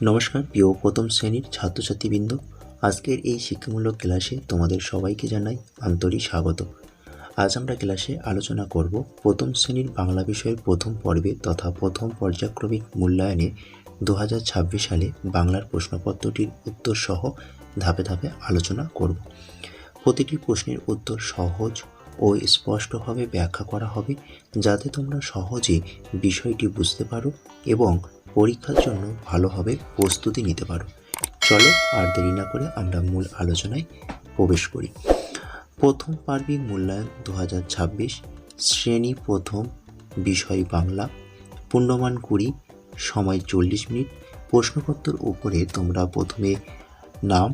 নমস্কার প্রিয় প্রথম শ্রেণীর ছাত্রছাত্রীবৃন্দ, আজকের এই শিক্ষামূলক ক্লাসে তোমাদের সবাইকে জানাই আন্তরিক স্বাগত। আজ আমরা ক্লাসে আলোচনা করব প্রথম শ্রেণীর বাংলা বিষয়ের প্রথম পর্বে তথা প্রথম পর্যায়ক্রমিক মূল্যায়নে 2026 সালে বাংলার প্রশ্নপত্রটির উত্তর সহ ধাপে ধাপে আলোচনা করব। প্রতিটি প্রশ্নের উত্তর সহজ ও স্পষ্টভাবে ব্যাখ্যা করা হবে, যাতে তোমরা সহজে বিষয়টি বুঝতে পারো এবং পরীক্ষার জন্য ভালোভাবে প্রস্তুতি নিতে পারো। চলো আর দেরি না করে আমরা মূল আলোচনায় প্রবেশ করি। প্রথম পার্বিক মূল্যায়ন 2026, শ্রেণী প্রথম, বিষয় বাংলা, পূর্ণমান 20, সময় 40 মিনিট। প্রশ্নপত্রের উপরে তোমরা প্রথমে নাম,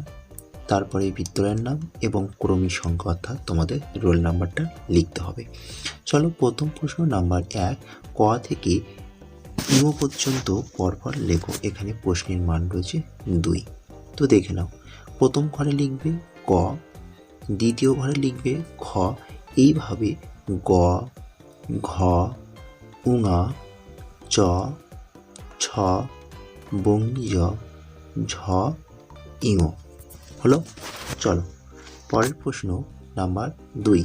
তারপরে বিদ্যালয়ের নাম এবং ক্রমিক সংখ্যা অর্থাৎ তোমাদের রোল নাম্বারটা লিখতে হবে। চলো প্রথম প্রশ্ন নাম্বার 1, ক থেকে ইও পর্যন্ত পরপর লেখো। এখানে প্রশ্নের মান রয়েছে 2। তো দেখে নাও, প্রথম ঘরে লিখবে ক, দ্বিতীয় ঘরে লিখবে খ, এইভাবে গ, ঘ, উঙা, চ, ছ, বঙ্গি জ, ঝ, ইঙ। হলো। চলো পরের প্রশ্ন নাম্বার 2,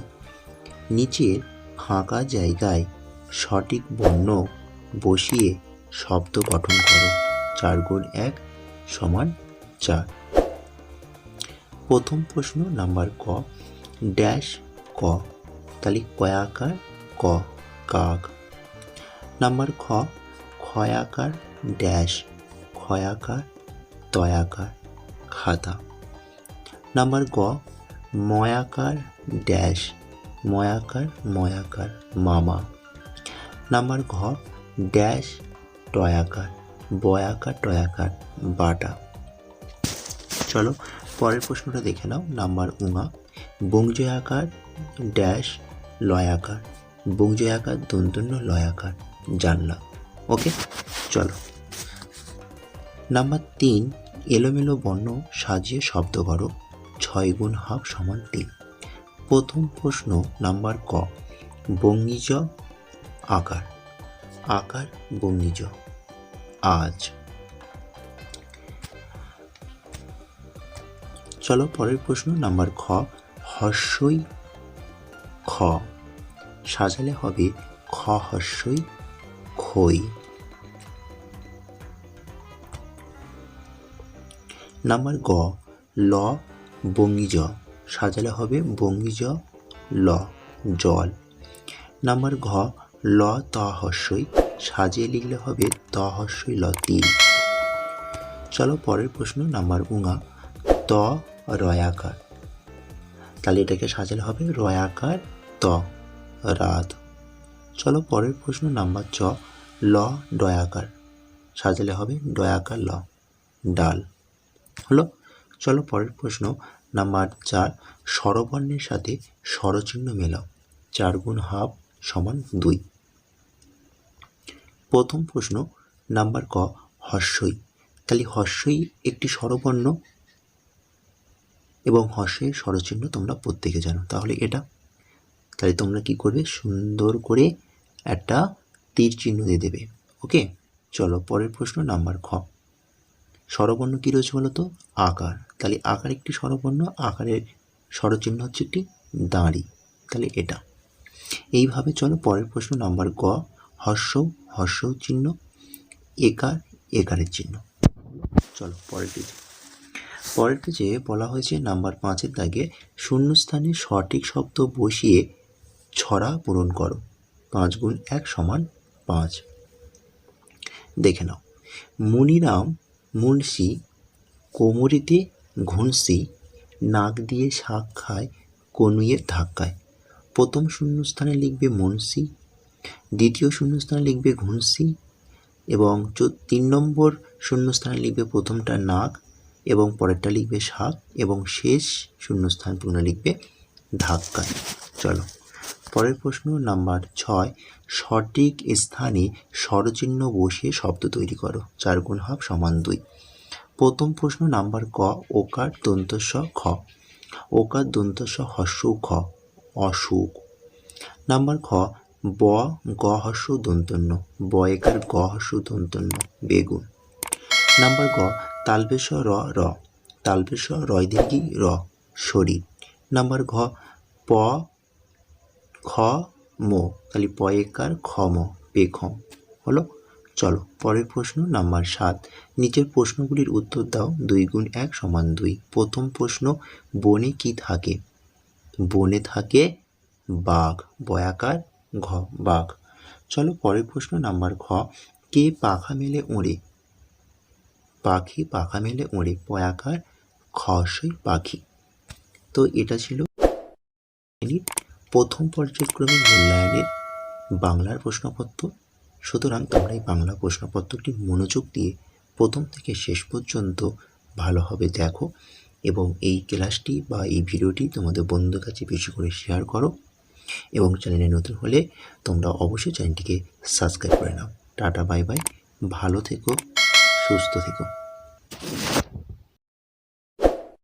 নিচের ফাঁকা জায়গায় সঠিক বর্ণ বসিয়ে শব্দ গঠন করো। 4 গুণ 1 সমান 4। প্রথম প্রশ্ন নাম্বার ক, ড্যাশ ক, তাহলে কয়াকার ক, কাক। নাম্বার খ, খয়াকার ড্যাশ, খয়াকার তয়াকার খাতা। নাম্বার গ, ময়াকার ড্যাশ, ময়াকার ময়াকার মামা। নাম্বার ঘ, ড্যাশ টয়াকার, বয়াকার টয়াকার বাটা। চলো পরের প্রশ্নটা দেখে নাও। নাম্বার উঙা, বংজয়াকার ড্যাশ লয়াকার, বংজয়াকার দন্তন্য লয়াকার জানলা। ওকে, চলো। নাম্বার 3, এলোমেলো বর্ণ সাজিয়ে শব্দ করো। 6 গুণ হাফ সমান 3। প্রথম প্রশ্ন নাম্বার ক, বঙ্গিজ আকার, আকার বঙ্গিজ আজ। চলো পরের প্রশ্ন নাম্বার খ, হর্ষই খ, সাজালে হবে খ হর্ষই খই। নাম্বার গ, ল বঙ্গিজ, সাজালে হবে বঙ্গিজ ল জল। নাম্বার ঘ, ল ত হর্ষই, সাজিয়ে লিখলে হবে ত হর্ষই ল তিল। চলো পরের প্রশ্ন নাম্বার উঙা, ত রয়াকার, তাহলে এটাকে সাজালে হবে রয়াকার ত রাত। চলো পরের প্রশ্ন নাম্বার চ, ল ডয়াকার, সাজালে হবে ডয়াকার ল ডাল। হলো। চলো পরের প্রশ্ন নাম্বার 4, স্বরবর্ণের সাথে স্বরচিহ্ন মেলাও। 4 গুণ হাফ সমান 2। প্রথম প্রশ্ন নাম্বার ক, হর্ষই, তাহলে হর্ষই একটি স্বরবর্ণ এবং হর্ষের স্বরচিহ্ন তোমরা প্রত্যেকে জানো, তাহলে এটা। তাহলে তোমরা কি করবে, সুন্দর করে একটা তীর চিহ্ন দিয়ে দেবে। ওকে, চলো পরের প্রশ্ন নাম্বার খ, স্বরবর্ণ কী রয়েছে বলো তো, আকার, তাহলে আকার একটি স্বরবর্ণ, আকারের স্বরচিহ্ন হচ্ছে একটি দাঁড়ি, তাহলে এটা। এইভাবে চলো পরের প্রশ্ন নাম্বার গ, হর্ষ, হর্ষ চিহ্ন, একার, একারের চিহ্ন। চলো পরের পেজে। পরের পেজে বলা হয়েছে নাম্বার 5-এর দাগে শূন্যস্থানে সঠিক শব্দ বসিয়ে ছড়া পূরণ করো। 5 গুণ 1 সমান 5। দেখে নাও, মনিরাম মুন্সি, কোমরেতে ঘুনসি, নাক দিয়ে শাক খায়, কনুইয়ে ধাক্কায়। প্রথম শূন্যস্থানে লিখবে মুন্সি, দ্বিতীয় শূন্যস্থানে লিখবে ঘুনসি এবং 3 নম্বর শূন্যস্থানে লিখবে প্রথমটা নাক এবং পরেরটা লিখবে শাক এবং শেষ শূন্যস্থান পূর্ণ লিখবে ধাক্কায়। চলো পরের প্রশ্ন নাম্বার 6, সঠিক স্থানে স্বরচিহ্ন বসিয়ে শব্দ তৈরি করো। 4 গুণ হাফ সমান 2। প্রথম প্রশ্ন নাম্বার ক, ওকার দন্তস্ব খ, ওকার দন্তস্ব হর্ষ খ, অসুখ। নাম্বার খ, ব গ হর্ষ দন্তন্য, ব একার গ হর্ষ দন্তন্য বেগুন। নাম্বার গ তালবেশ র র, তালবেশ রয় দীর্ঘি র, শরীর। নাম্বার ঘ প খ ম, তাহলে প একার খ ম, পেখম হলো। চলো পরের প্রশ্ন নাম্বার 7। নিচের প্রশ্নগুলির উত্তর দাও। 2 গুণ 1 সমান 2। প্রথম প্রশ্ন, বনে কি থাকে? বনে থাকে বাঘ, বয়াকার ঘ, বাঘ। চলো পরের প্রশ্ন নাম্বার খ। কে পাখা মেলে ওড়ে? পাখি পাখা মেলে ওড়ে, পয়াকার খসই পাখি। তো এটা ছিল প্রথম পর্যায়ক্রমিক মূল্যায়নের বাংলার প্রশ্নপত্র। সুতরাং তোমরা এই বাংলা প্রশ্নপত্রটি মনোযোগ দিয়ে প্রথম থেকে শেষ পর্যন্ত ভালোভাবে দেখো এবং এই ক্লাসটি বা এই ভিডিওটি তোমাদের বন্ধুদের কাছে বেশি করে শেয়ার করো এবং চ্যানেলে নতুন হলে তোমরা অবশ্যই চ্যানেলটিকে সাবস্ক্রাইব করে নাও। টাটা বাই বাই, ভালো থেকো, সুস্থ থেকো।